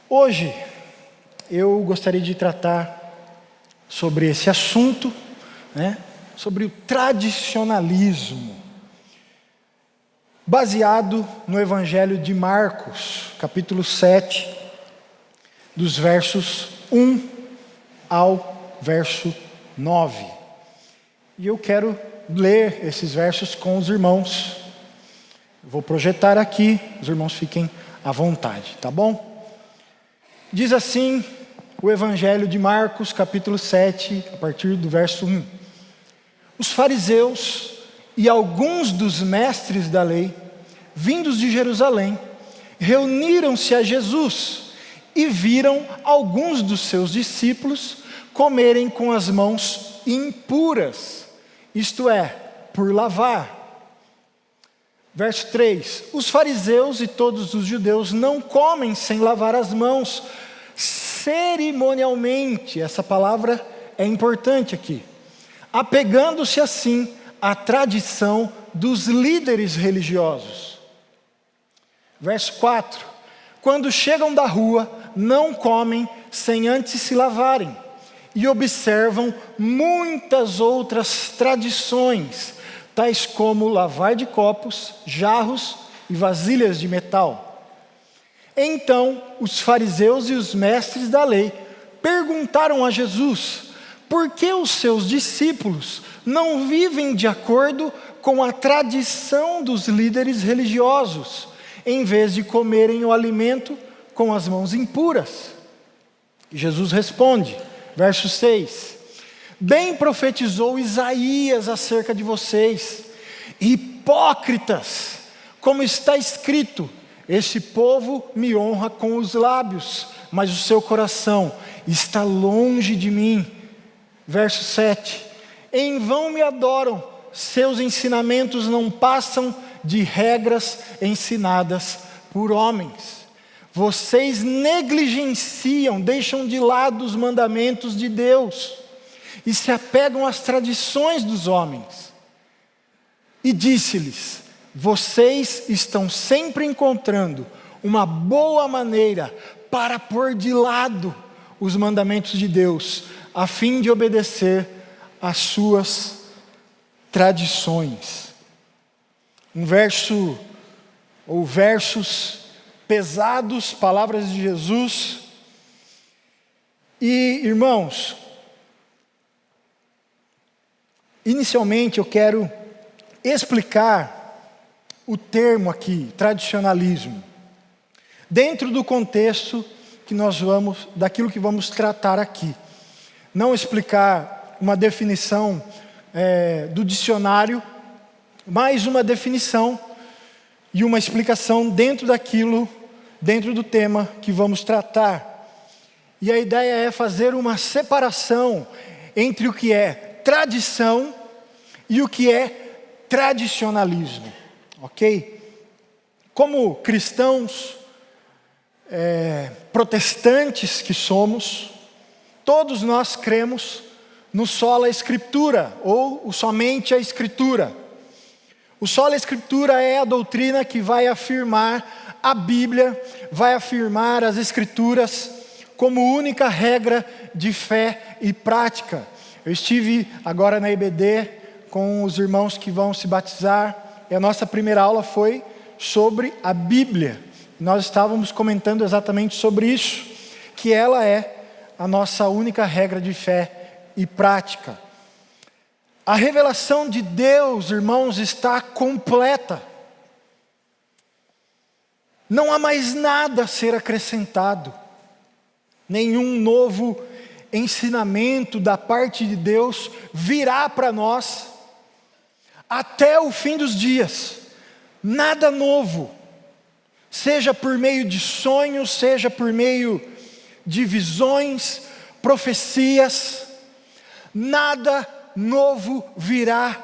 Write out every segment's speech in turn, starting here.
Hoje eu gostaria de tratar sobre esse assunto, sobre o tradicionalismo, baseado no Evangelho de Marcos, capítulo 7, dos versos 1 ao verso 9. E eu quero ler esses versos com os irmãos. Eu vou projetar aqui, os irmãos fiquem à vontade, tá bom? Diz assim o Evangelho de Marcos, capítulo 7, a partir do verso 1. Os fariseus e alguns dos mestres da lei, vindos de Jerusalém, reuniram-se a Jesus e viram alguns dos seus discípulos comerem com as mãos impuras, isto é, por lavar. Verso 3: os fariseus e todos os judeus não comem sem lavar as mãos cerimonialmente, essa palavra é importante aqui, apegando-se assim à tradição dos líderes religiosos. Verso 4: quando chegam da rua, não comem sem antes se lavarem, e observam muitas outras tradições, tais como lavar de copos, jarros e vasilhas de metal. Então, os fariseus e os mestres da lei perguntaram a Jesus: por que os seus discípulos não vivem de acordo com a tradição dos líderes religiosos, em vez de comerem o alimento com as mãos impuras? Jesus responde, verso 6: bem profetizou Isaías acerca de vocês, hipócritas, como está escrito: este povo me honra com os lábios, mas o seu coração está longe de mim. Verso 7: em vão me adoram, seus ensinamentos não passam de regras ensinadas por homens. Vocês negligenciam, deixam de lado os mandamentos de Deus e se apegam às tradições dos homens. E disse-lhes: vocês estão sempre encontrando uma boa maneira para pôr de lado os mandamentos de Deus, a fim de obedecer às suas tradições. Um verso, ou versos pesados, palavras de Jesus. E, irmãos, inicialmente eu quero explicar o termo aqui, tradicionalismo, dentro do contexto que daquilo que vamos tratar aqui. Não explicar uma definição do dicionário, mas uma definição e uma explicação dentro do tema que vamos tratar. E a ideia é fazer uma separação entre o que é tradição e o que é tradicionalismo. Ok? Como cristãos, protestantes que somos, todos nós cremos no sola escritura, ou somente a escritura. O sola escritura é a doutrina que vai afirmar a Bíblia, vai afirmar as escrituras como única regra de fé e prática. Eu estive agora na EBD com os irmãos que vão se batizar, e a nossa primeira aula foi sobre a Bíblia. Nós estávamos comentando exatamente sobre isso, que ela é a nossa única regra de fé e prática. A revelação de Deus, irmãos, está completa. Não há mais nada a ser acrescentado. Nenhum novo ensinamento da parte de Deus virá para nós até o fim dos dias. Nada novo, seja por meio de sonhos, seja por meio de visões, profecias, nada novo virá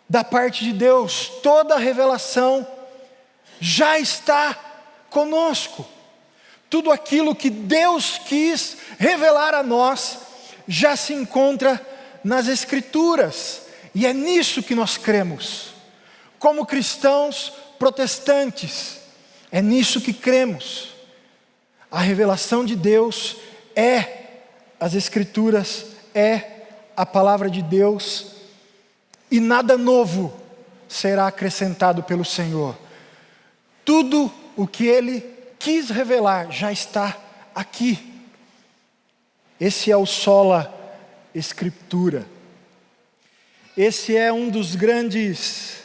da parte de Deus. Toda a revelação já está conosco. Tudo aquilo que Deus quis revelar a nós já se encontra nas Escrituras, e é nisso que nós cremos. Como cristãos protestantes, é nisso que cremos. A revelação de Deus é as Escrituras, é a palavra de Deus, e nada novo será acrescentado pelo Senhor. Tudo o que Ele quis revelar já está aqui. Esse é o sola Escritura. Esse é um dos grandes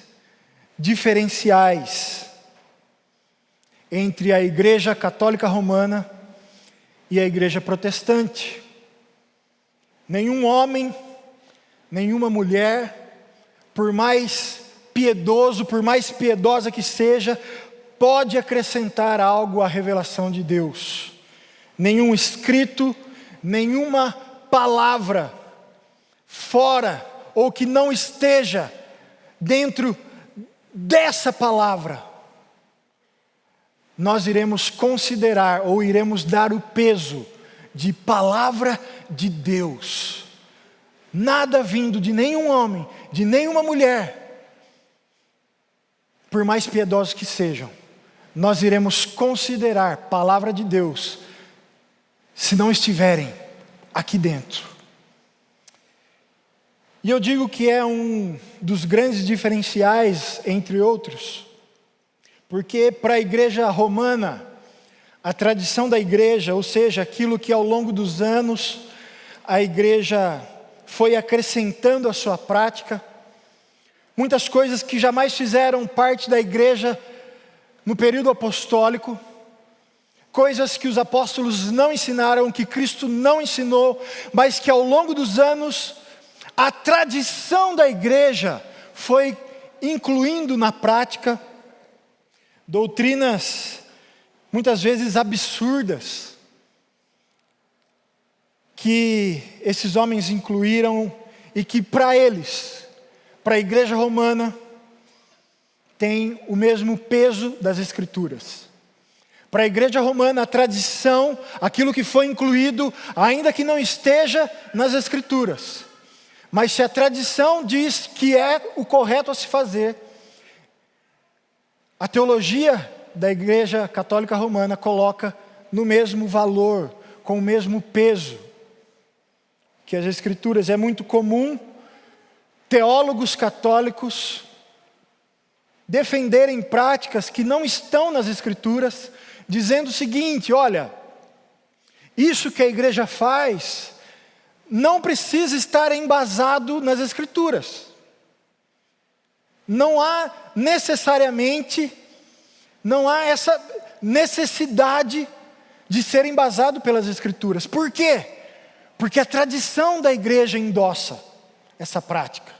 diferenciais entre a Igreja Católica Romana e a Igreja Protestante. Nenhum homem, nenhuma mulher, por mais piedoso, por mais piedosa que seja, pode acrescentar algo à revelação de Deus. Nenhum escrito, nenhuma palavra fora ou que não esteja dentro dessa palavra, nós iremos considerar ou iremos dar o peso de palavra de Deus. Nada vindo de nenhum homem, de nenhuma mulher, por mais piedosos que sejam, nós iremos considerar palavra de Deus, se não estiverem aqui dentro. E eu digo que é um dos grandes diferenciais, entre outros, porque para a igreja romana, a tradição da igreja, ou seja, aquilo que ao longo dos anos a igreja foi acrescentando à sua prática, muitas coisas que jamais fizeram parte da igreja no período apostólico, coisas que os apóstolos não ensinaram, que Cristo não ensinou, mas que ao longo dos anos a tradição da igreja foi incluindo na prática doutrinas muitas vezes absurdas que esses homens incluíram e que para eles, para a igreja romana, tem o mesmo peso das Escrituras. Para a igreja romana, a tradição, aquilo que foi incluído, ainda que não esteja nas Escrituras, mas se a tradição diz que é o correto a se fazer, a teologia da Igreja Católica Romana coloca no mesmo valor, com o mesmo peso que as Escrituras. É muito comum teólogos católicos defenderem práticas que não estão nas Escrituras, dizendo o seguinte: olha, isso que a igreja faz não precisa estar embasado nas Escrituras. Não há essa necessidade de ser embasado pelas Escrituras. Por quê? Porque a tradição da igreja endossa essa prática.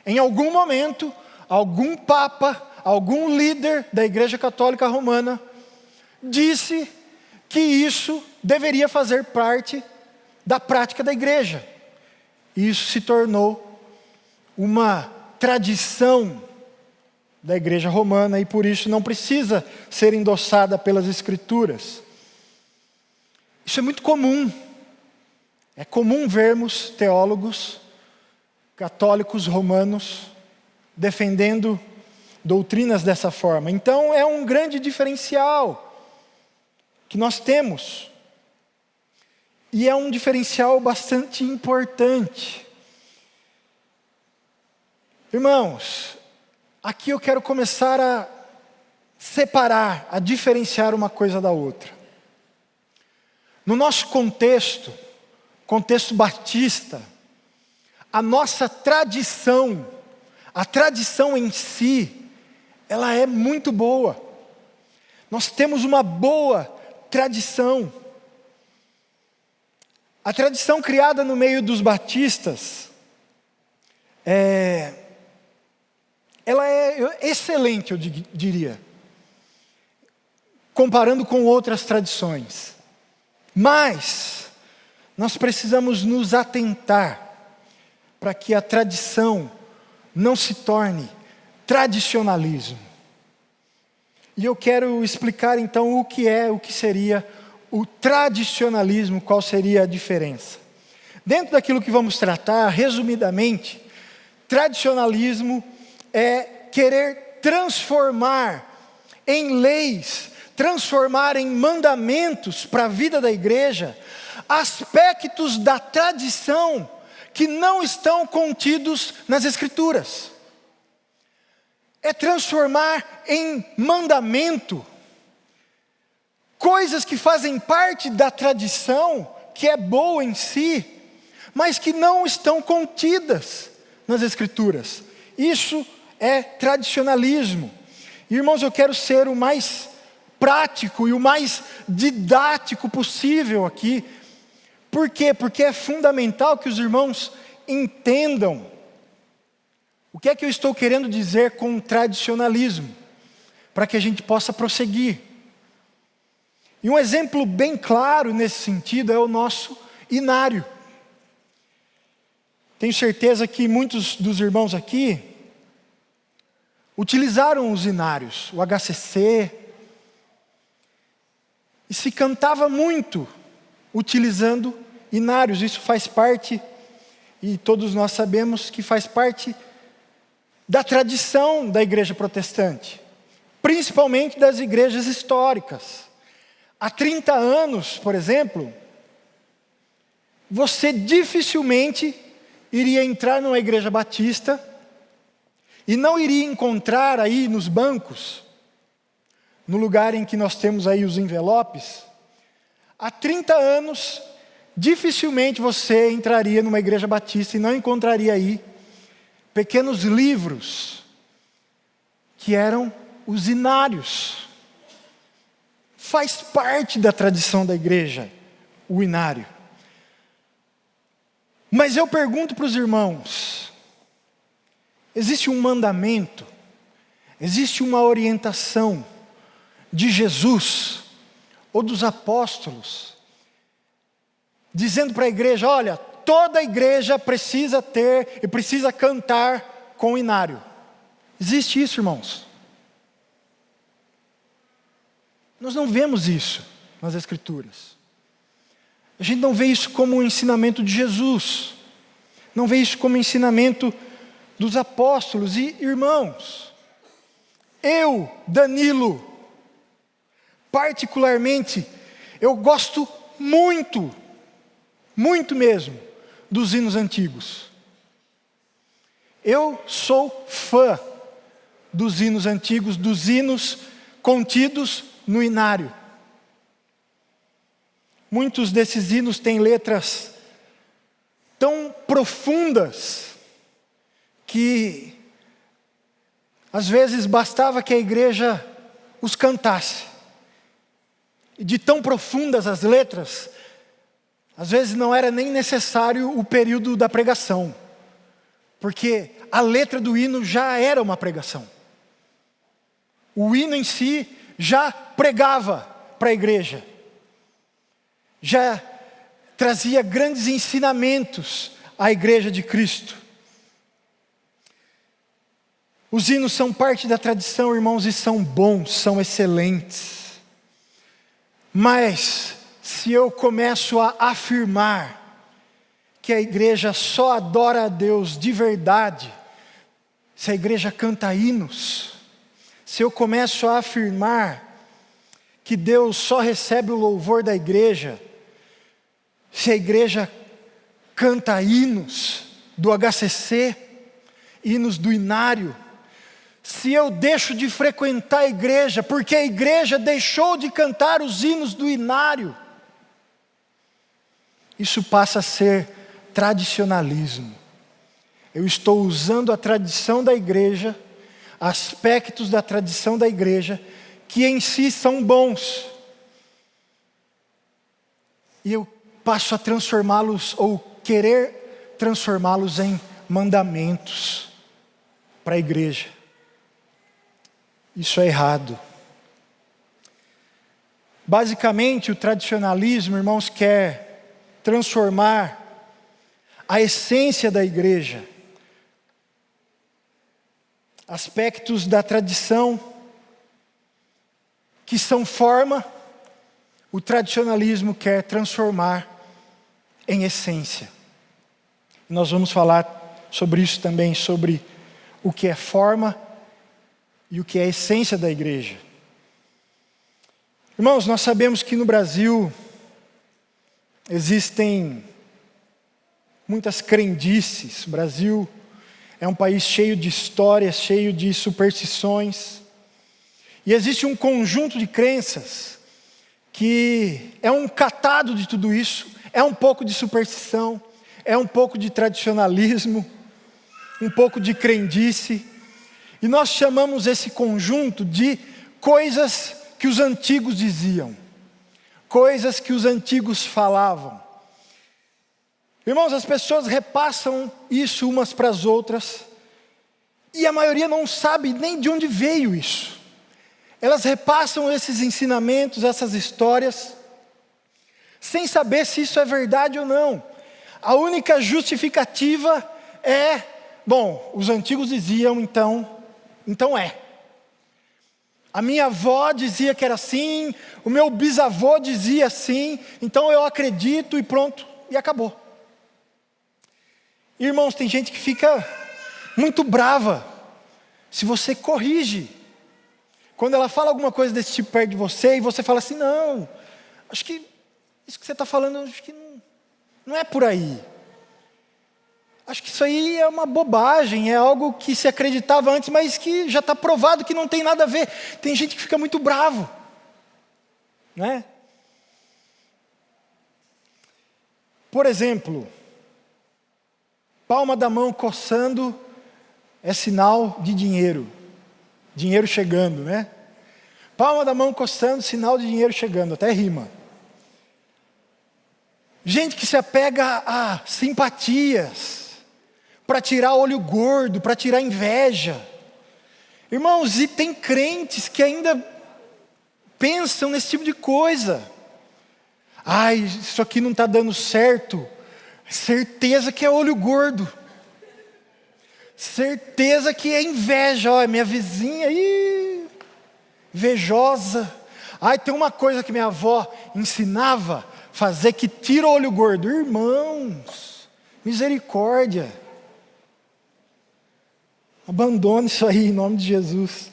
Em algum momento, algum papa, algum líder da Igreja Católica Romana disse que isso deveria fazer parte da prática da igreja. E isso se tornou uma tradição da igreja romana e por isso não precisa ser endossada pelas Escrituras. Isso é muito comum. É comum vermos teólogos católicos romanos defendendo doutrinas dessa forma. Então é um grande diferencial que nós temos. E é um diferencial bastante importante. Irmãos, aqui eu quero começar a separar, a diferenciar uma coisa da outra. No nosso contexto batista, a nossa tradição, a tradição em si, ela é muito boa. Nós temos uma boa tradição. A tradição criada no meio dos batistas, ela é excelente, eu diria, comparando com outras tradições. Mas nós precisamos nos atentar para que a tradição não se torne tradicionalismo. E eu quero explicar então o que seria o tradicionalismo, qual seria a diferença. Dentro daquilo que vamos tratar, resumidamente, tradicionalismo é querer transformar em leis transformar em mandamentos para a vida da igreja aspectos da tradição que não estão contidos nas Escrituras. É transformar em mandamento coisas que fazem parte da tradição, que é boa em si, mas que não estão contidas nas Escrituras. Isso é tradicionalismo. Irmãos, eu quero ser o mais prático e o mais didático possível aqui. Por quê? Porque é fundamental que os irmãos entendam o que é que eu estou querendo dizer com tradicionalismo, para que a gente possa prosseguir. E um exemplo bem claro nesse sentido é o nosso inário. Tenho certeza que muitos dos irmãos aqui utilizaram os inários, o HCC, e se cantava muito utilizando inários. Isso faz parte, e todos nós sabemos que faz parte da tradição da igreja protestante, principalmente das igrejas históricas. Há 30 anos, por exemplo, você dificilmente iria entrar numa igreja batista e não iria encontrar aí nos bancos, no lugar em que nós temos aí os envelopes. Há 30 anos, dificilmente você entraria numa igreja batista e não encontraria aí pequenos livros que eram os inários. Faz parte da tradição da igreja, o inário. Mas eu pergunto para os irmãos, existe um mandamento, existe uma orientação de Jesus ou dos apóstolos, dizendo para a igreja, olha, toda a igreja precisa ter e precisa cantar com o inário. Existe isso, irmãos? Nós não vemos isso nas Escrituras. A gente não vê isso como um ensinamento de Jesus, não vê isso como ensinamento dos apóstolos. E irmãos, eu, Danilo, particularmente, eu gosto muito, muito mesmo, dos hinos antigos. Eu sou fã dos hinos antigos, dos hinos contidos no inário. Muitos desses hinos têm letras tão profundas que às vezes bastava que a igreja os cantasse. E de tão profundas as letras, às vezes não era nem necessário o período da pregação, porque a letra do hino já era uma pregação. O hino em si já pregava para a igreja, já trazia grandes ensinamentos à igreja de Cristo. Os hinos são parte da tradição, irmãos, e são bons, são excelentes. Mas, se eu começo a afirmar que a igreja só adora a Deus de verdade, se a igreja canta hinos, se eu começo a afirmar que Deus só recebe o louvor da igreja, se a igreja canta hinos do HCC, hinos do inário, se eu deixo de frequentar a igreja, porque a igreja deixou de cantar os hinos do inário, isso passa a ser tradicionalismo. Eu estou usando a tradição da igreja, aspectos da tradição da igreja, que em si são bons, e eu passo a transformá-los, ou querer transformá-los em mandamentos para a igreja. Isso é errado. Basicamente, o tradicionalismo, irmãos, quer transformar a essência da igreja, aspectos da tradição que são forma, o tradicionalismo quer transformar em essência. Nós vamos falar sobre isso também, sobre o que é forma e o que é a essência da igreja. Irmãos, nós sabemos que no Brasil existem muitas crendices. O Brasil é um país cheio de histórias, cheio de superstições. E existe um conjunto de crenças que é um catado de tudo isso. É um pouco de superstição, é um pouco de tradicionalismo, um pouco de crendice. E nós chamamos esse conjunto de coisas que os antigos diziam, coisas que os antigos falavam. Irmãos, as pessoas repassam isso umas para as outras, e a maioria não sabe nem de onde veio isso. Elas repassam esses ensinamentos, essas histórias, sem saber se isso é verdade ou não. A única justificativa é, bom, os antigos diziam, então é. A minha avó dizia que era assim, o meu bisavô dizia assim, então eu acredito e pronto, e acabou. Irmãos, tem gente que fica muito brava se você corrige. Quando ela fala alguma coisa desse tipo perto de você e você fala assim, não, acho que isso que você está falando, acho que não é por aí. Acho que isso aí é uma bobagem, é algo que se acreditava antes, mas que já está provado que não tem nada a ver. Tem gente que fica muito bravo, né? Por exemplo, palma da mão coçando é sinal de dinheiro. Dinheiro chegando, né? Palma da mão coçando, sinal de dinheiro chegando, até rima. Gente que se apega a simpatias, para tirar olho gordo, para tirar inveja. Irmãos, e tem crentes que ainda pensam nesse tipo de coisa. Ai, isso aqui não está dando certo. Certeza que é olho gordo. Certeza que é inveja. Olha, minha vizinha, invejosa. Ai, tem uma coisa que minha avó ensinava, fazer que tira o olho gordo. Irmãos, misericórdia. Abandone isso aí em nome de Jesus.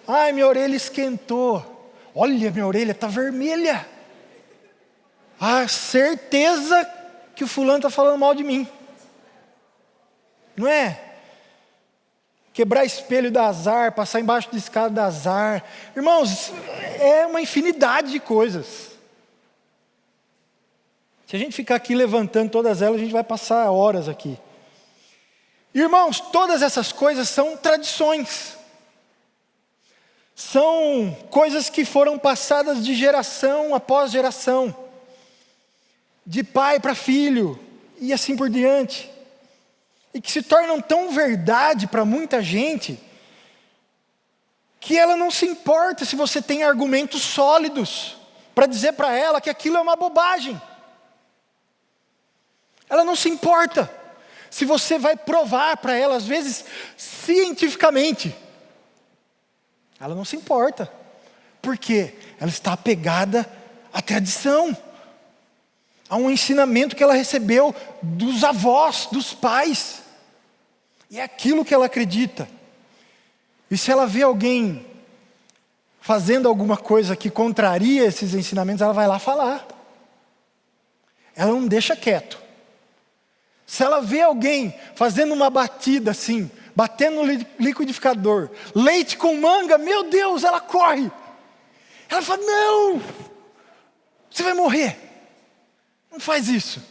Ai, minha orelha esquentou. Olha, minha orelha está vermelha. Ah, certeza que o fulano está falando mal de mim. Não é? Quebrar espelho dá azar, passar embaixo de escada dá azar. Irmãos, é uma infinidade de coisas. Se a gente ficar aqui levantando todas elas, a gente vai passar horas aqui. Irmãos, todas essas coisas são tradições. São coisas que foram passadas de geração após geração. De pai para filho, e assim por diante. E que se tornam tão verdade para muita gente, que ela não se importa se você tem argumentos sólidos para dizer para ela que aquilo é uma bobagem. Ela não se importa se você vai provar para ela, às vezes, cientificamente. Ela não se importa. Por quê? Ela está apegada à tradição, a um ensinamento que ela recebeu dos avós, dos pais. E é aquilo que ela acredita. E se ela vê alguém fazendo alguma coisa que contraria esses ensinamentos, ela vai lá falar. Ela não deixa quieto. Se ela vê alguém fazendo uma batida assim, batendo no liquidificador, leite com manga, meu Deus, ela corre. Ela fala, não, você vai morrer. Não faz isso.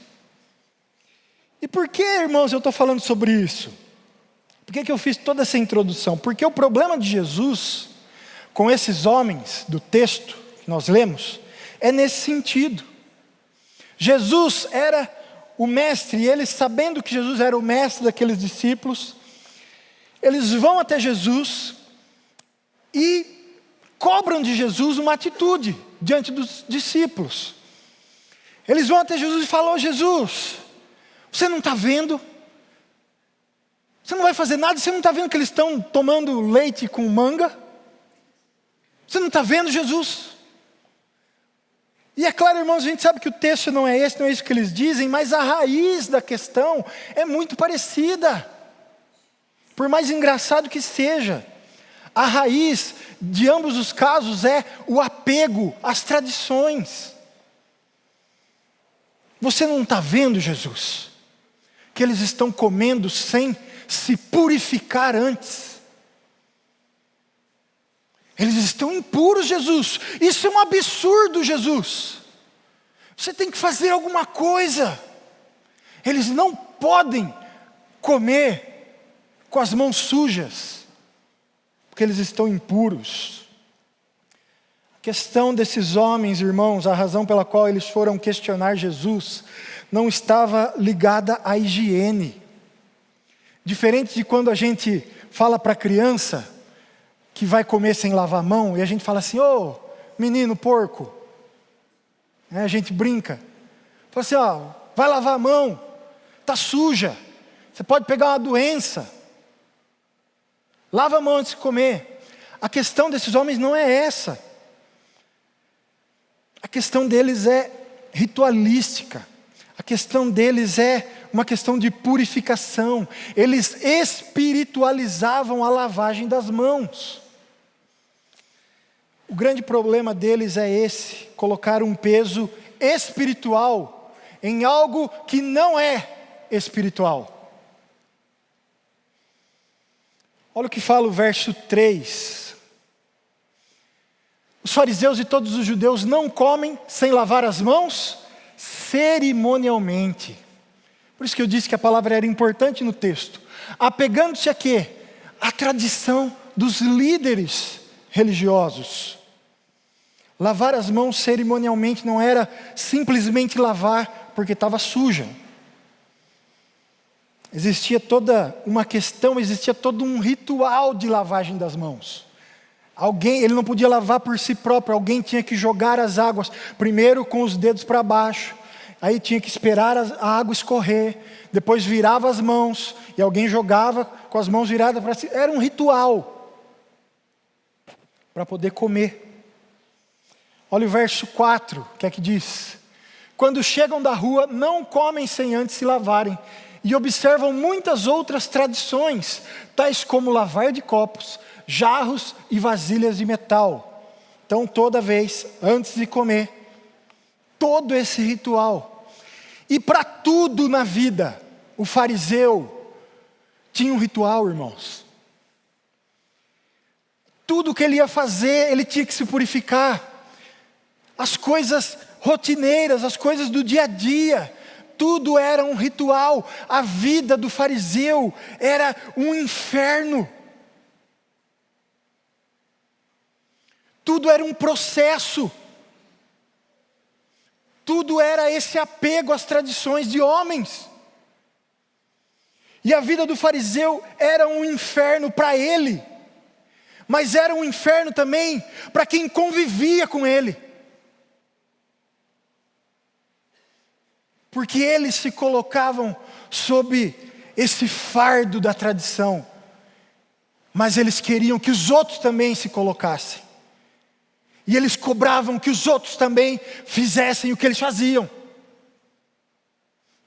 E por que, irmãos, eu estou falando sobre isso? Por que eu fiz toda essa introdução? Porque o problema de Jesus, com esses homens do texto que nós lemos, é nesse sentido. Jesus era o mestre, e eles, sabendo que Jesus era o mestre daqueles discípulos, eles vão até Jesus e cobram de Jesus uma atitude diante dos discípulos. Eles vão até Jesus e falam, Jesus, você não está vendo? Você não vai fazer nada? Você não está vendo que eles estão tomando leite com manga? Você não está vendo, Jesus? E é claro, irmãos, a gente sabe que o texto não é esse, não é isso que eles dizem, mas a raiz da questão é muito parecida. Por mais engraçado que seja, A raiz de ambos os casos é o apego às tradições. Você não está vendo, Jesus, que eles estão comendo sem se purificar antes? Eles estão impuros, Jesus. Isso é um absurdo, Jesus. Você tem que fazer alguma coisa. Eles não podem comer com as mãos sujas, porque eles estão impuros. A questão desses homens, irmãos, a razão pela qual eles foram questionar Jesus, não estava ligada à higiene. Diferente de quando a gente fala para a criança que vai comer sem lavar a mão, e a gente fala assim: ô, menino porco. A gente brinca. Fala assim: ó, vai lavar a mão, está suja, você pode pegar uma doença. Lava a mão antes de comer. A questão desses homens não é essa. A questão deles é ritualística. A questão deles é uma questão de purificação. Eles espiritualizavam a lavagem das mãos. O grande problema deles é esse: colocar um peso espiritual em algo que não é espiritual. Olha o que fala o verso 3. Os fariseus e todos os judeus não comem sem lavar as mãos cerimonialmente. Por isso que eu disse que a palavra era importante no texto. Apegando-se a quê? A tradição dos líderes religiosos. Lavar as mãos cerimonialmente não era simplesmente lavar porque estava suja. Existia toda uma questão, existia todo um ritual de lavagem das mãos. Ele não podia lavar por si próprio, alguém tinha que jogar as águas, primeiro com os dedos para baixo, aí tinha que esperar a água escorrer, depois virava as mãos, e alguém jogava com as mãos viradas para cima. Era um ritual, para poder comer. Olha o verso 4, o que é que diz? Quando chegam da rua, não comem sem antes se lavarem, e observam muitas outras tradições, tais como lavar de copos, jarros e vasilhas de metal. Então, toda vez, antes de comer, todo esse ritual. E para tudo na vida, o fariseu tinha um ritual, irmãos. Tudo que ele ia fazer, ele tinha que se purificar. As coisas rotineiras, as coisas do dia a dia, tudo era um ritual. A vida do fariseu era um inferno. Tudo era um processo. Tudo era esse apego às tradições de homens. E a vida do fariseu era um inferno para ele, mas era um inferno também para quem convivia com ele. Porque eles se colocavam sob esse fardo da tradição, mas eles queriam que os outros também se colocassem. E eles cobravam que os outros também fizessem o que eles faziam.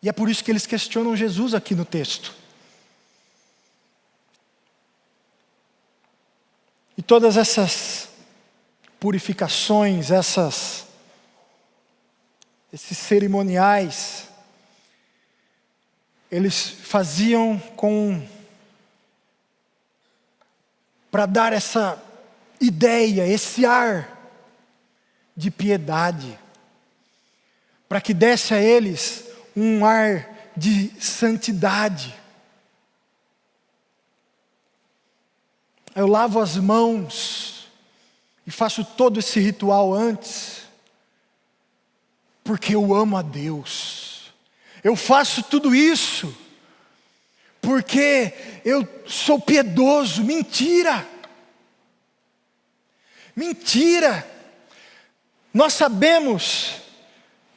E é por isso que eles questionam Jesus aqui no texto. E todas essas purificações, esses cerimoniais, eles faziam para dar essa ideia, esse ar de piedade, para que desse a eles um ar de santidade. Eu lavo as mãos e faço todo esse ritual antes, porque eu amo a Deus. Eu faço tudo isso porque eu sou piedoso. Mentira! Mentira! Nós sabemos,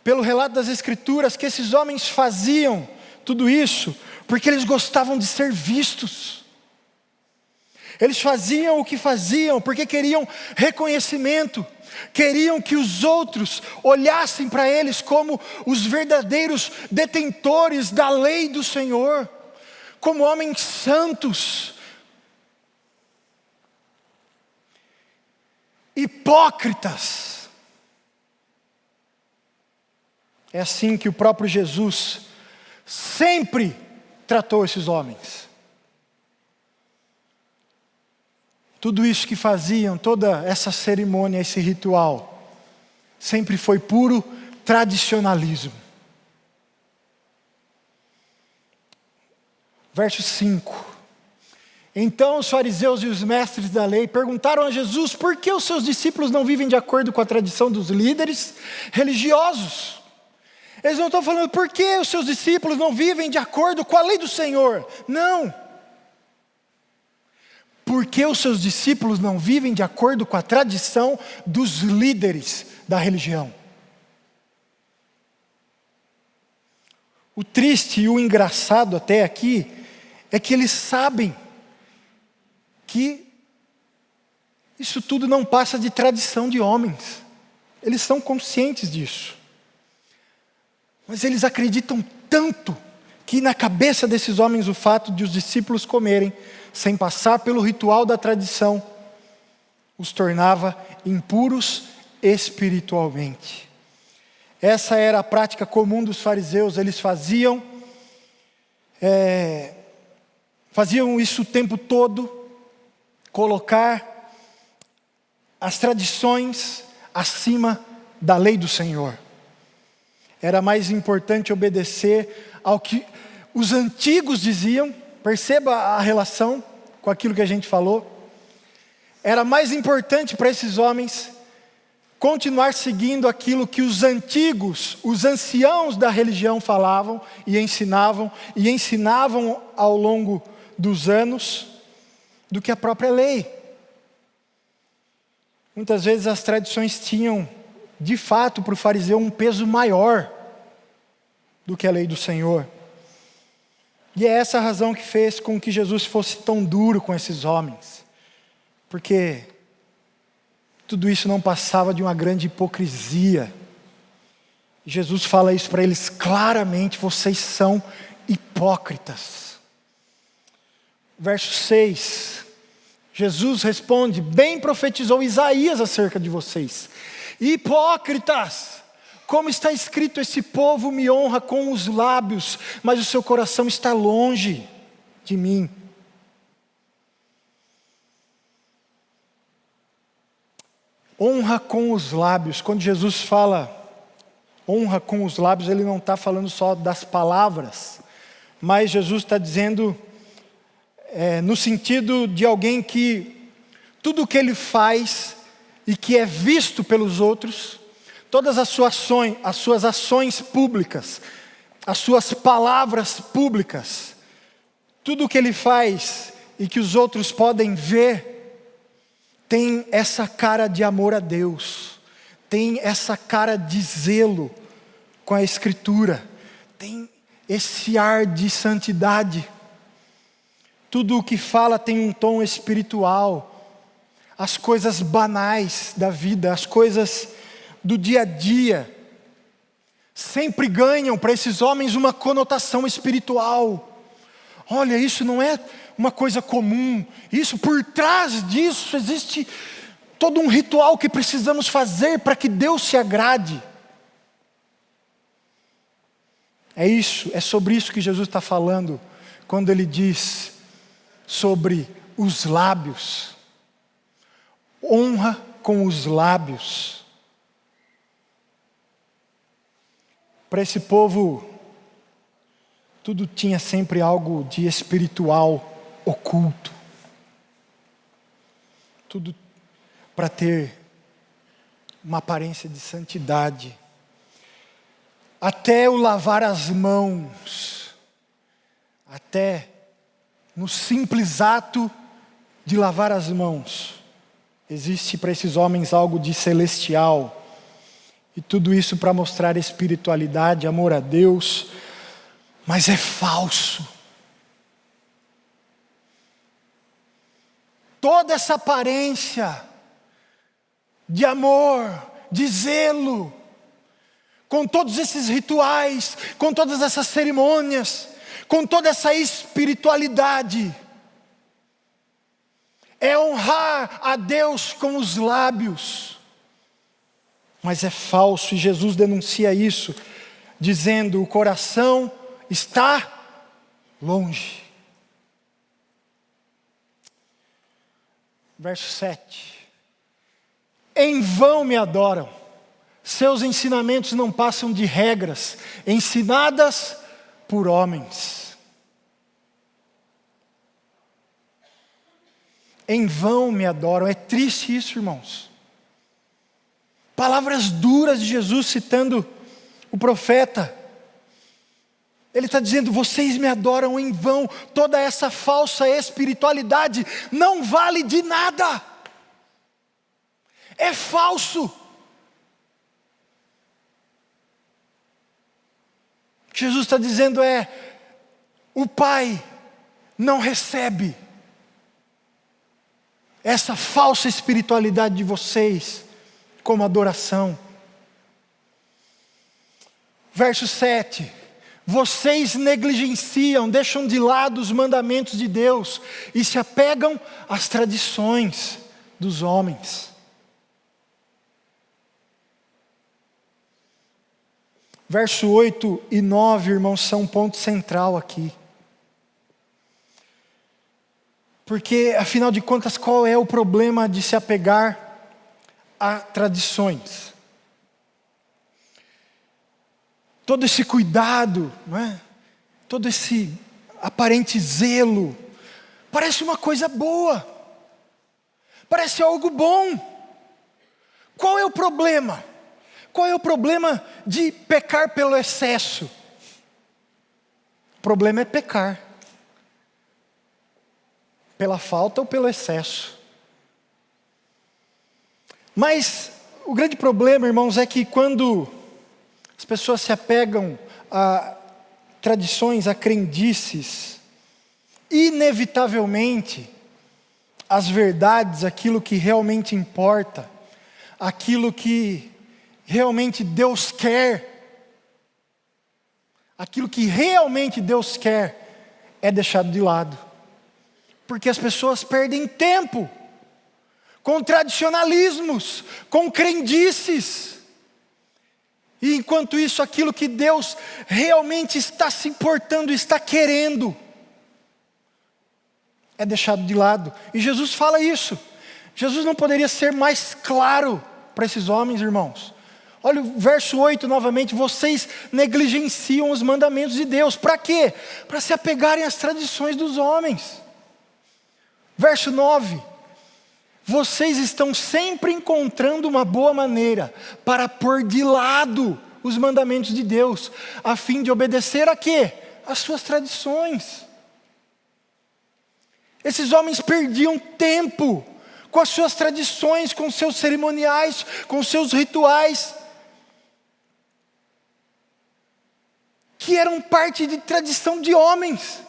pelo relato das Escrituras, que esses homens faziam tudo isso porque eles gostavam de ser vistos. Eles faziam o que faziam porque queriam reconhecimento, queriam que os outros olhassem para eles como os verdadeiros detentores da lei do Senhor, como homens santos. hipócritas. É assim que o próprio Jesus sempre tratou esses homens. Tudo isso que faziam, toda essa cerimônia, esse ritual, sempre foi puro tradicionalismo. Verso 5. Então os fariseus e os mestres da lei perguntaram a Jesus por que os seus discípulos não vivem de acordo com a tradição dos líderes religiosos. Eles não estão falando por que os seus discípulos não vivem de acordo com a lei do Senhor. Não. Porque os seus discípulos não vivem de acordo com a tradição dos líderes da religião. O triste e o engraçado até aqui é que eles sabem que isso tudo não passa de tradição de homens. Eles são conscientes disso. Mas eles acreditam tanto que na cabeça desses homens o fato de os discípulos comerem sem passar pelo ritual da tradição os tornava impuros espiritualmente. Essa era a prática comum dos fariseus. Eles faziam isso o tempo todo, colocar as tradições acima da lei do Senhor. Era mais importante obedecer ao que os antigos diziam. Perceba a relação com aquilo que a gente falou. Era mais importante para esses homens continuar seguindo aquilo que os antigos, os anciãos da religião falavam e ensinavam ao longo dos anos, do que a própria lei. Muitas vezes as tradições tinham, de fato, para o fariseu um peso maior do que a lei do Senhor. E é essa a razão que fez com que Jesus fosse tão duro com esses homens. Porque tudo isso não passava de uma grande hipocrisia. Jesus fala isso para eles claramente: vocês são hipócritas. Verso 6, Jesus responde: bem profetizou Isaías acerca de vocês, hipócritas, como está escrito, esse povo me honra com os lábios, mas o seu coração está longe de mim. Honra com os lábios. Quando Jesus fala honra com os lábios, Ele não está falando só das palavras, mas Jesus está dizendo no sentido de alguém que tudo o que ele faz e que é visto pelos outros, todas as suas ações públicas, as suas palavras públicas, tudo o que ele faz e que os outros podem ver, tem essa cara de amor a Deus, tem essa cara de zelo com a Escritura, tem esse ar de santidade. Tudo o que fala tem um tom espiritual. As coisas banais da vida, as coisas do dia a dia, sempre ganham para esses homens uma conotação espiritual. Olha, isso não é uma coisa comum, isso, por trás disso existe todo um ritual que precisamos fazer para que Deus se agrade. É sobre isso que Jesus está falando quando Ele diz sobre os lábios. Honra com os lábios. Para esse povo, tudo tinha sempre algo de espiritual oculto. Tudo para ter uma aparência de santidade. Até o lavar as mãos, até no simples ato de lavar as mãos, existe para esses homens algo de celestial. E tudo isso para mostrar espiritualidade, amor a Deus, mas é falso. Toda essa aparência de amor, de zelo, com todos esses rituais, com todas essas cerimônias, com toda essa espiritualidade, é honrar a Deus com os lábios, mas é falso, e Jesus denuncia isso, dizendo: o coração está longe. Verso 7: em vão me adoram, seus ensinamentos não passam de regras, ensinadas por homens. Em vão me adoram. É triste isso, irmãos. Palavras duras de Jesus citando o profeta. Ele está dizendo: vocês me adoram em vão. Toda essa falsa espiritualidade não vale de nada. É falso. O que Jesus está dizendo é: o Pai não recebe essa falsa espiritualidade de vocês como adoração. Verso 7: vocês negligenciam, deixam de lado os mandamentos de Deus e se apegam às tradições dos homens. Verso 8 e 9, irmãos, são um ponto central aqui. Porque, afinal de contas, qual é o problema de se apegar a tradições? Todo esse cuidado, não é? Todo esse aparente zelo, parece uma coisa boa, parece algo bom. Qual é o problema? Qual é o problema de pecar pelo excesso? O problema é pecar pela falta ou pelo excesso. Mas o grande problema, irmãos, é que quando as pessoas se apegam a tradições, a crendices, inevitavelmente as verdades, aquilo que realmente importa, aquilo que realmente Deus quer, aquilo que realmente Deus quer é deixado de lado. Porque as pessoas perdem tempo com tradicionalismos, com crendices. E enquanto isso, aquilo que Deus realmente está se importando, está querendo, é deixado de lado. E Jesus fala isso. Jesus não poderia ser mais claro para esses homens, irmãos. Olha o verso 8 novamente: vocês negligenciam os mandamentos de Deus. Para quê? Para se apegarem às tradições dos homens. Verso 9: vocês estão sempre encontrando uma boa maneira para pôr de lado os mandamentos de Deus, a fim de obedecer a quê? As suas tradições. Esses homens perdiam tempo com as suas tradições, com seus cerimoniais, com seus rituais, que eram parte de tradição de homens,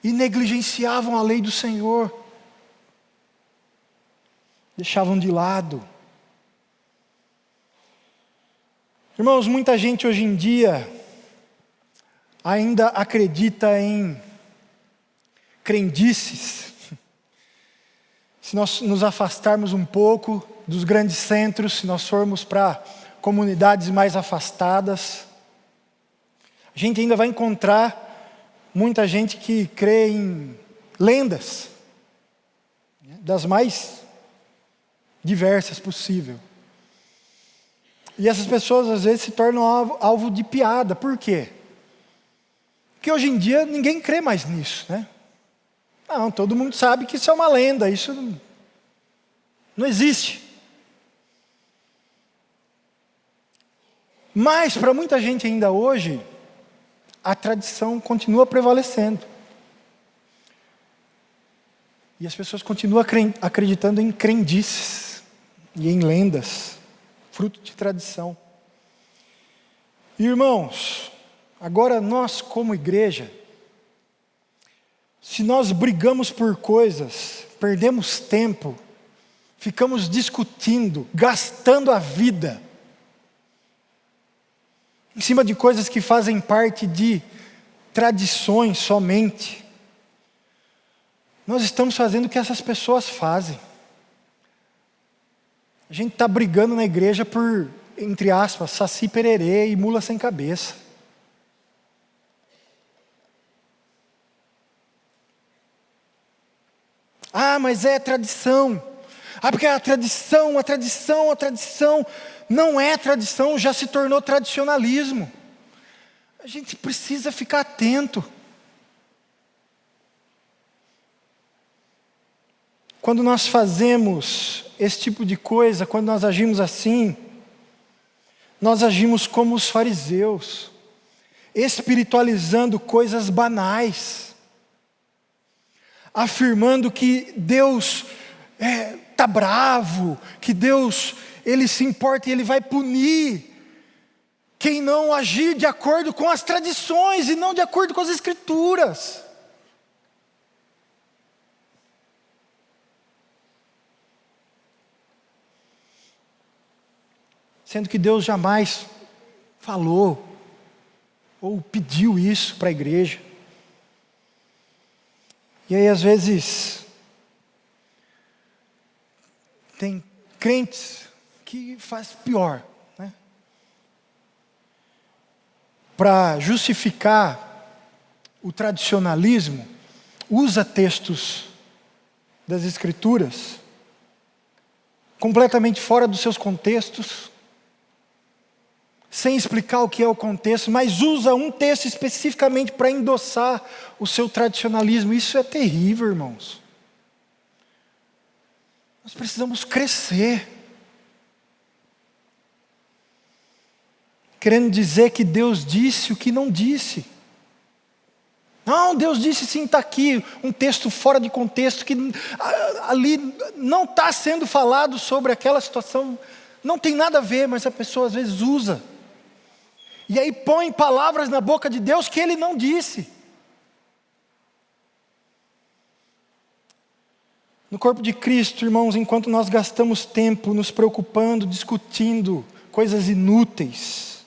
e negligenciavam a lei do Senhor, deixavam de lado. Irmãos, muita gente hoje em dia ainda acredita em crendices. Se nós nos afastarmos um pouco dos grandes centros, se nós formos para comunidades mais afastadas, a gente ainda vai encontrar muita gente que crê em lendas, das mais diversas possível. E essas pessoas às vezes se tornam alvo de piada. Por quê? Porque hoje em dia ninguém crê mais nisso, né? Não, todo mundo sabe que isso é uma lenda, isso não existe. Mas para muita gente ainda hoje, a tradição continua prevalecendo. E as pessoas continuam acreditando em crendices e em lendas, fruto de tradição. Irmãos, agora nós como igreja, se nós brigamos por coisas, perdemos tempo, ficamos discutindo, gastando a vida em cima de coisas que fazem parte de tradições somente, Nós estamos fazendo o que essas pessoas fazem. A gente está brigando na igreja por, entre aspas, saci pererê e mula sem cabeça. Ah, mas é tradição. Ah, porque a tradição não é tradição, já se tornou tradicionalismo. A gente precisa ficar atento. Quando nós fazemos esse tipo de coisa, quando nós agimos assim, nós agimos como os fariseus, espiritualizando coisas banais, afirmando que Deus está bravo, que Deus Ele se importa e Ele vai punir quem não agir de acordo com as tradições e não de acordo com as Escrituras. Sendo que Deus jamais falou ou pediu isso para a igreja. E aí às vezes tem crentes que faz pior, né? Para justificar o tradicionalismo, usa textos das Escrituras completamente fora dos seus contextos, sem explicar o que é o contexto, mas usa um texto especificamente para endossar o seu tradicionalismo. Isso é terrível, irmãos. Nós precisamos crescer. Querendo dizer que Deus disse o que não disse. Não, Deus disse sim, está aqui um texto fora de contexto, que ali não está sendo falado sobre aquela situação, não tem nada a ver, mas a pessoa às vezes usa. E aí põe palavras na boca de Deus que Ele não disse. No corpo de Cristo, irmãos, enquanto nós gastamos tempo nos preocupando, discutindo coisas inúteis,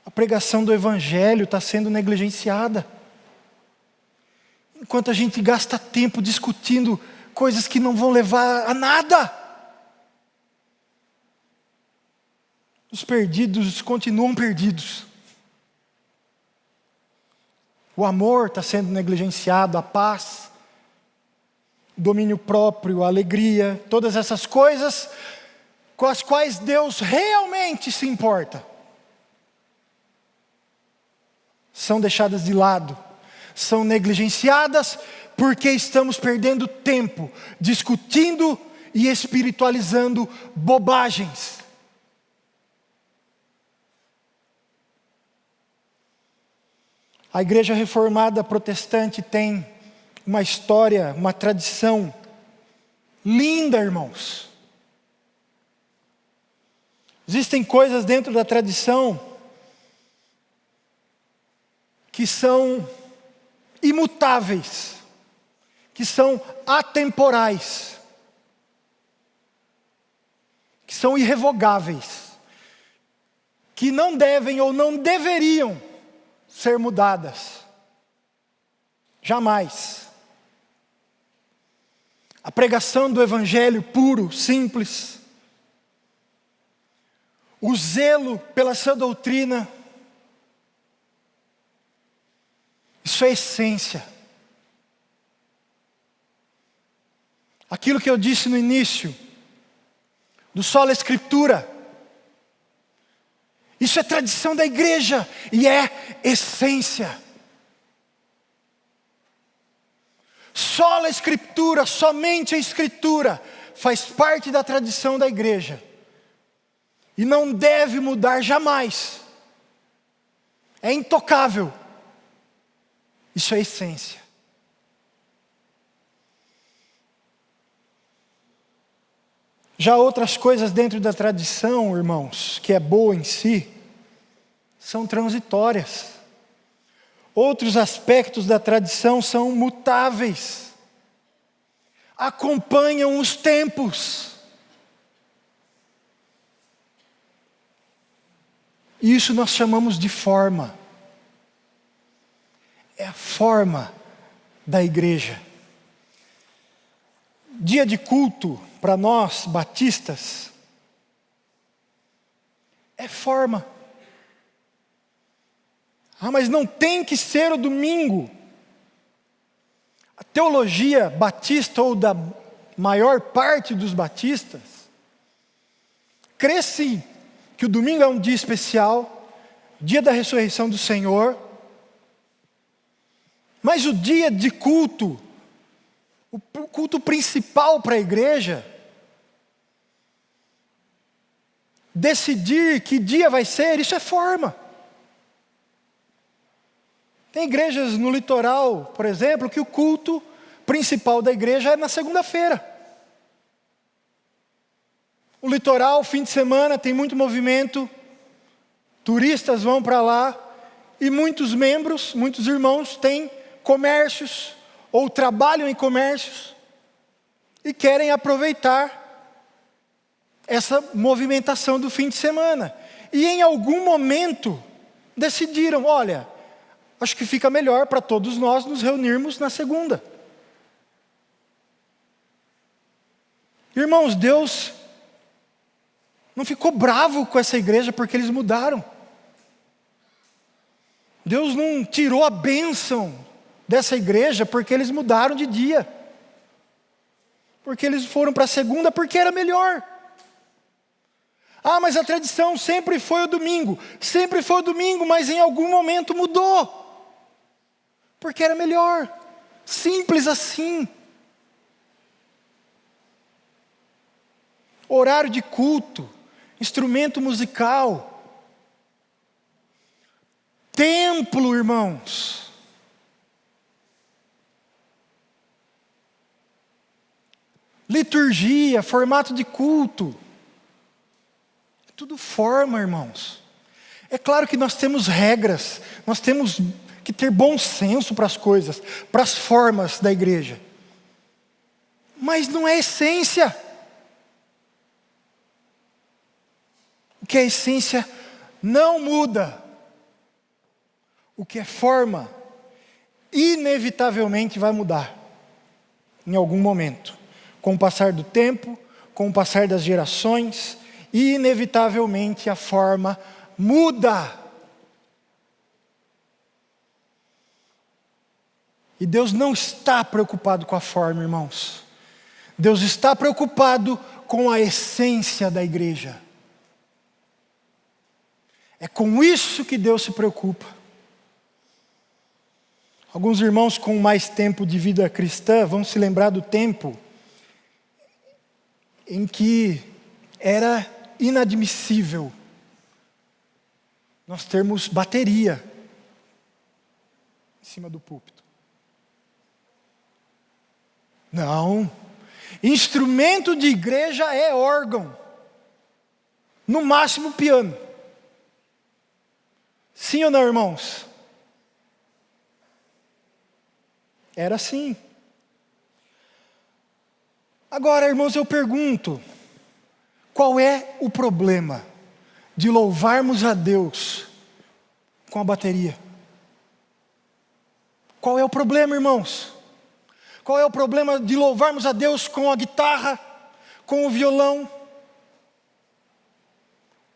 a pregação do Evangelho está sendo negligenciada. Enquanto a gente gasta tempo discutindo coisas que não vão levar a nada, os perdidos continuam perdidos. O amor está sendo negligenciado, a paz, o domínio próprio, a alegria, todas essas coisas com as quais Deus realmente se importa, são deixadas de lado, são negligenciadas porque estamos perdendo tempo discutindo e espiritualizando bobagens. A igreja reformada protestante tem uma história, uma tradição linda, irmãos. Existem coisas dentro da tradição que são imutáveis, que são atemporais, que são irrevogáveis, que não devem ou não deveriam ser mudadas. Jamais. A pregação do Evangelho puro, simples, o zelo pela sã doutrina, isso é essência. Aquilo que eu disse no início, do sola escritura, isso é tradição da igreja e é essência. Sola escritura, somente a escritura, faz parte da tradição da igreja. E não deve mudar jamais. É intocável. Isso é essência. Já outras coisas dentro da tradição, irmãos, que é boa em si, são transitórias. Outros aspectos da tradição são mutáveis. Acompanham os tempos. Isso nós chamamos de forma. É a forma da igreja. dia de culto para nós batistas é forma. Mas não tem que ser o domingo. A teologia batista, ou da maior parte dos batistas, crê sim que o domingo é um dia especial, dia da ressurreição do Senhor, mas o dia de culto, o culto principal para a igreja, decidir que dia vai ser, isso é forma. Tem igrejas no litoral, por exemplo, que o culto principal da igreja é na segunda-feira. O litoral, fim de semana, tem muito movimento, turistas vão para lá, e muitos membros, muitos irmãos têm comércios, ou trabalham em comércios, e querem aproveitar essa movimentação do fim de semana. E em algum momento decidiram, olha, acho que fica melhor para todos nós nos reunirmos na segunda. Irmãos, Deus não ficou bravo com essa igreja porque eles mudaram. Deus não tirou a bênção dessa igreja porque eles mudaram de dia. Porque eles foram para a segunda porque era melhor. Mas a tradição sempre foi o domingo. Sempre foi o domingo, mas em algum momento mudou. Porque era melhor. Simples assim. Horário de culto, instrumento musical, templo, irmãos. Liturgia, formato de culto. Tudo forma, irmãos. É claro que nós temos regras, nós temos que ter bom senso para as coisas, para as formas da igreja. Mas não é essência. O que é essência não muda. O que é forma, inevitavelmente vai mudar. Em algum momento. Com o passar do tempo, com o passar das gerações, inevitavelmente a forma muda. E Deus não está preocupado com a forma, irmãos. Deus está preocupado com a essência da igreja. É com isso que Deus se preocupa. Alguns irmãos com mais tempo de vida cristã vão se lembrar do tempo em que era inadmissível nós termos bateria em cima do púlpito. Não. Instrumento de igreja é órgão. No máximo piano. Sim ou não, irmãos? Era assim. Agora, irmãos, eu pergunto, qual é o problema de louvarmos a Deus com a bateria? Qual é o problema, irmãos? Qual é o problema de louvarmos a Deus com a guitarra, com o violão?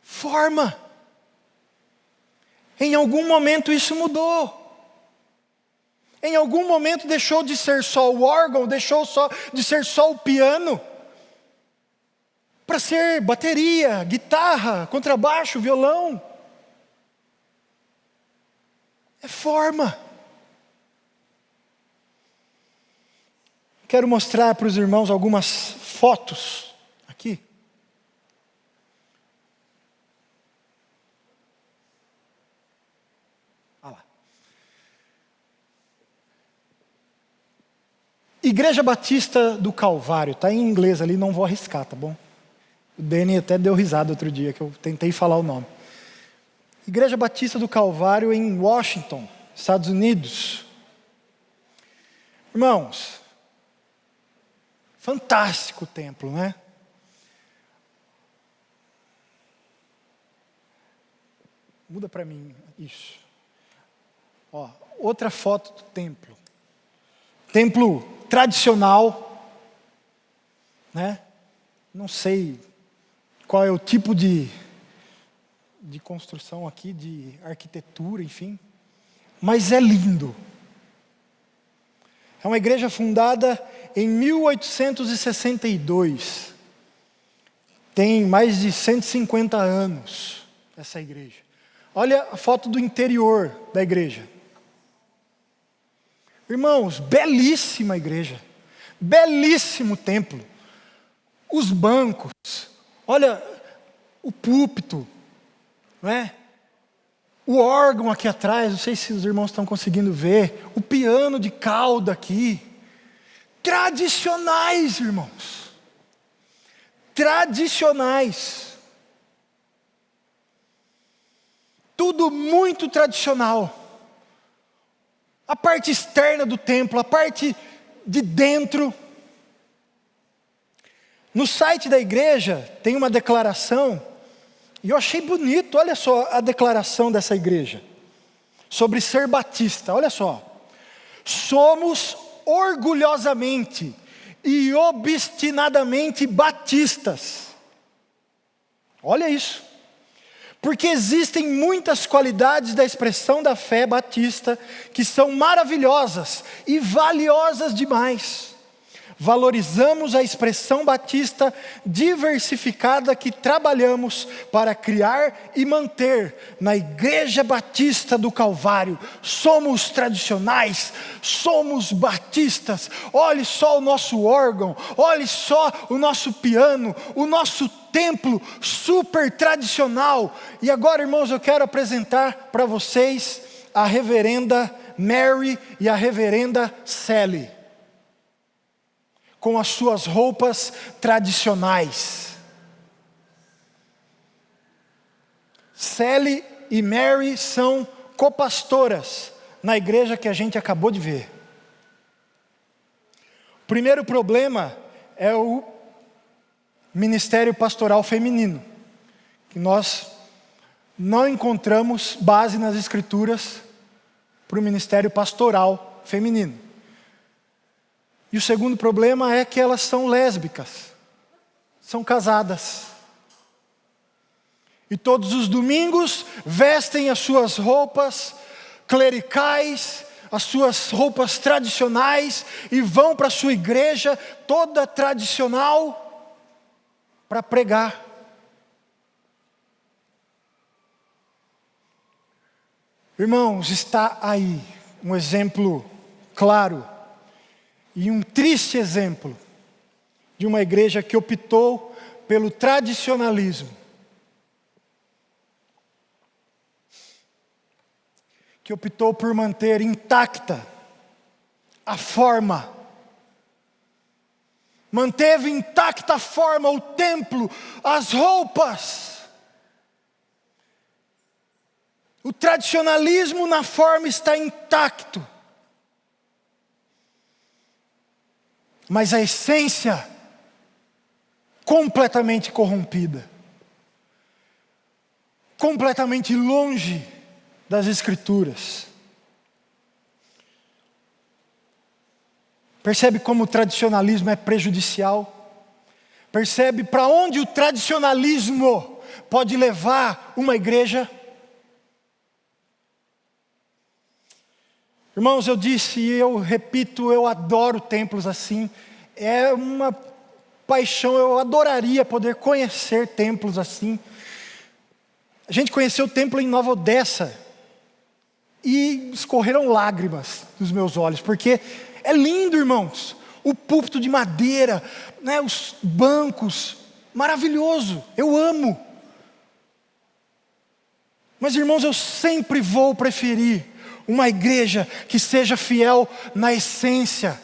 Forma. Em algum momento isso mudou. Em algum momento deixou de ser só o órgão, deixou de ser só o piano, para ser bateria, guitarra, contrabaixo, violão. É forma. Quero mostrar para os irmãos algumas fotos aqui. Olha lá. Igreja Batista do Calvário, está em inglês ali, não vou arriscar, tá bom? O Danny até deu risada outro dia, que eu tentei falar o nome. Igreja Batista do Calvário em Washington, Estados Unidos. Irmãos, fantástico o templo, né? Muda para mim isso. Ó, outra foto do templo. Templo tradicional. né? Não sei qual é o tipo de construção aqui, de arquitetura, enfim. Mas é lindo. É uma igreja fundada em 1862. Tem mais de 150 anos essa igreja. Olha a foto do interior da igreja. Irmãos, belíssima igreja. Belíssimo templo. Os bancos. Olha o púlpito, não é? O órgão aqui atrás, não sei se os irmãos estão conseguindo ver. O piano de cauda aqui. Tradicionais, irmãos. Tradicionais. Tudo muito tradicional. A parte externa do templo, a parte de dentro. No site da igreja tem uma declaração, e eu achei bonito, olha só a declaração dessa igreja, sobre ser batista, olha só. Somos orgulhosamente e obstinadamente batistas. Olha isso. Porque existem muitas qualidades da expressão da fé batista que são maravilhosas e valiosas demais. Valorizamos a expressão batista diversificada que trabalhamos para criar e manter na Igreja Batista do Calvário. Somos tradicionais, somos batistas. Olhe só o nosso órgão, olhe só o nosso piano, o nosso templo super tradicional. E agora, irmãos, eu quero apresentar para vocês a reverenda Mary e a reverenda Sally, com as suas roupas tradicionais. Sally e Mary são copastoras na igreja que a gente acabou de ver. O primeiro problema é o ministério pastoral feminino, que nós não encontramos base nas escrituras para o ministério pastoral feminino. E o segundo problema é que elas são lésbicas, são casadas. E todos os domingos vestem as suas roupas clericais, as suas roupas tradicionais e vão para a sua igreja toda tradicional para pregar. Irmãos, está aí um exemplo claro e um triste exemplo de uma igreja que optou pelo tradicionalismo, que optou por manter intacta a forma, manteve intacta a forma, o templo, as roupas. O tradicionalismo na forma está intacto, mas a essência completamente corrompida, completamente longe das Escrituras. Percebe como o tradicionalismo é prejudicial? Percebe para onde o tradicionalismo pode levar uma igreja? Irmãos, eu disse e eu repito, eu adoro templos assim. É uma paixão, eu adoraria poder conhecer templos assim. A gente conheceu o templo em Nova Odessa e escorreram lágrimas dos meus olhos, porque é lindo, irmãos. O púlpito de madeira, né, os bancos, maravilhoso, eu amo. Mas, irmãos, eu sempre vou preferir uma igreja que seja fiel na essência.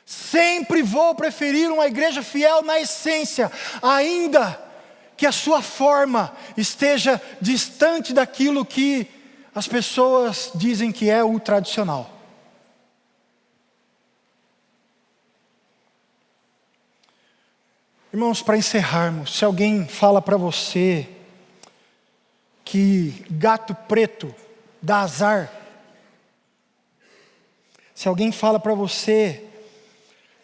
Sempre vou preferir uma igreja fiel na essência, ainda que a sua forma esteja distante daquilo que as pessoas dizem que é o tradicional. Irmãos, para encerrarmos, se alguém fala para você que gato preto dá azar, se alguém fala para você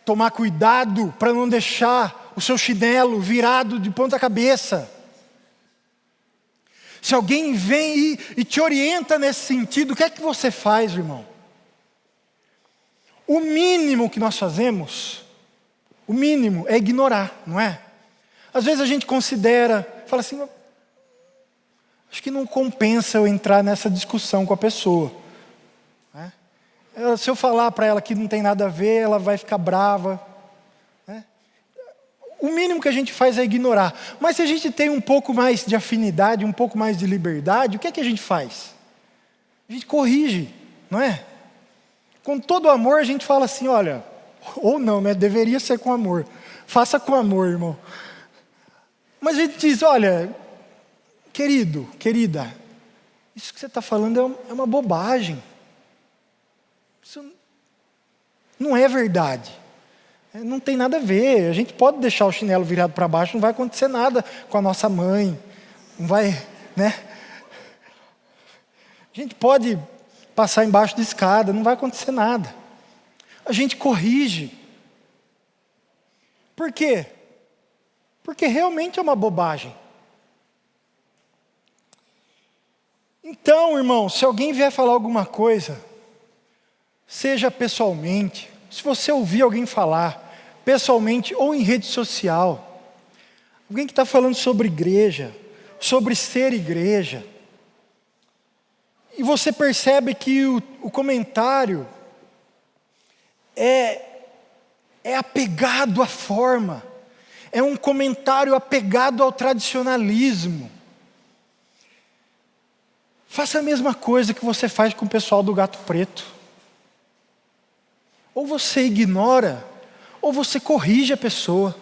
tomar cuidado para não deixar o seu chinelo virado de ponta cabeça. Se alguém vem e te orienta nesse sentido, o que é que você faz, irmão? O mínimo que nós fazemos, o mínimo é ignorar, não é? Às vezes a gente considera, fala assim, acho que não compensa eu entrar nessa discussão com a pessoa. Né? Se eu falar para ela que não tem nada a ver, ela vai ficar brava. Né? O mínimo que a gente faz é ignorar. Mas se a gente tem um pouco mais de afinidade, um pouco mais de liberdade, o que é que a gente faz? A gente corrige, não é? Com todo amor a gente fala assim, olha, ou não, né? Deveria ser com amor. Faça com amor, irmão. Mas a gente diz, olha, querido, querida, isso que você está falando é uma bobagem. Isso não é verdade. Não tem nada a ver. A gente pode deixar o chinelo virado para baixo, não vai acontecer nada com a nossa mãe. Não vai, né? A gente pode passar embaixo de escada, não vai acontecer nada. A gente corrige. Por quê? Porque realmente é uma bobagem. Então, irmão, se alguém vier falar alguma coisa, seja pessoalmente, se você ouvir alguém falar, pessoalmente ou em rede social, alguém que está falando sobre igreja, sobre ser igreja, e você percebe que o comentário é apegado à forma, é um comentário apegado ao tradicionalismo. Faça a mesma coisa que você faz com o pessoal do Gato Preto. Ou você ignora, ou você corrige a pessoa.